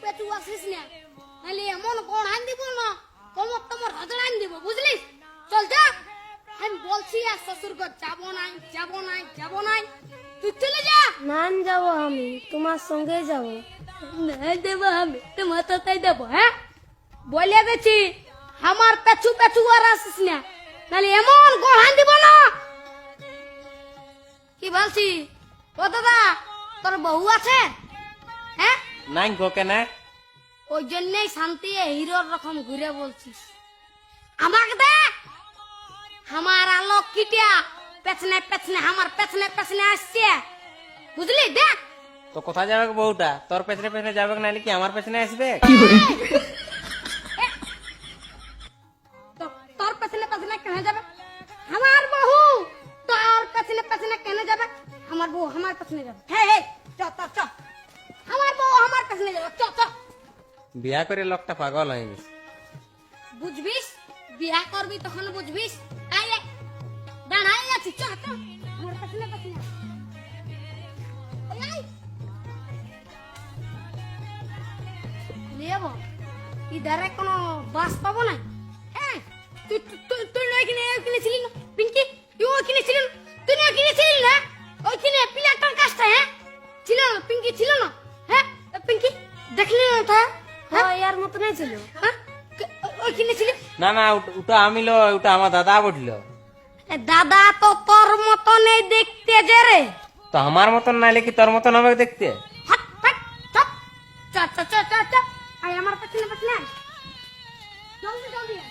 পেছু আসিস না, নাহলে এমন কোন আন দিব না, কোমর তোমার হাজড় আন দিব, বুঝলিস? চল যা, আমি বলছি আর শ্বশুর ঘর যাবো নাই, যাবো নাই, যাবো নাই, তুই চলে যা। নান যাবো আমি, তোমার সঙ্গে যাবো। না দেবো আমি, তোমার তাই দেবো। হ্যাঁ, বলে গেছি আমার পেছু পেছু আর আসিস না, নাহলে এমন কোন আন দিব না। কি বলছি? ও দাদা, তোর বউ আছে? হ্যাঁ, নাই গো কেনে? ওই জন্যই শান্তি হিরোর রকম ঘুরে বলছিস। আমাকে দেখ, আমার আলোক কিটিয়া পেছনে পেছনে, আমার পেছনে পেছনে আসছে, বুঝলি? দেখ তো কোথায় যাবে গো বউটা? তোর পেছনে পেছনে যাবে নাহলে কি আমার পেছনে আসবে? তোর পেছনে পেছনে কেন যাবে? আমার বউ তোর পেছনে পেছনে কেন যাবে? আমার বউ আমার পেছনে যাবে। হ্যাঁ, চ চ চ, আমার বউ আমার পেছনে যাবে, চ চ। বিয়া করে লোকটা পাগল হয়ে গেছে। বুঝবিস, বিয়া করবি তখন বুঝবিস। আই রে, দাঁড়াই আছি, চ চ, আমার পেছনে পেছনে। এই, লিয়াবো ইধারে কোনো বাস পাবো না। হ্যাঁ, তুই তুই তুই ওইখানে কিনেছিলি না পিঙ্কি? তুই ওইখানে ছিলি না? তুই কিনেছিলি না ওইখানে পিলারটার কাজটা? হ্যাঁ, ছিল না পিঙ্কি, ছিল না? হ্যাঁ পিঙ্কি, দেখলি না ওটা? হ্যাঁ ইয়ার মতনই ছিল। হ্যাঁ, ওইখানে ছিলি? না না, ওটা আমি লো, ওটা আমার দাদা বটলো। দাদা তো তোর মতনই দেখতে যে রে। তো আমার মতন নাইলে কি তোর মতন হবে দেখতে? হাট হাট চপ, চ চ চ চ চ, আয় আমার পেছনে পেছনে আয়। জলদি জলদি আয়।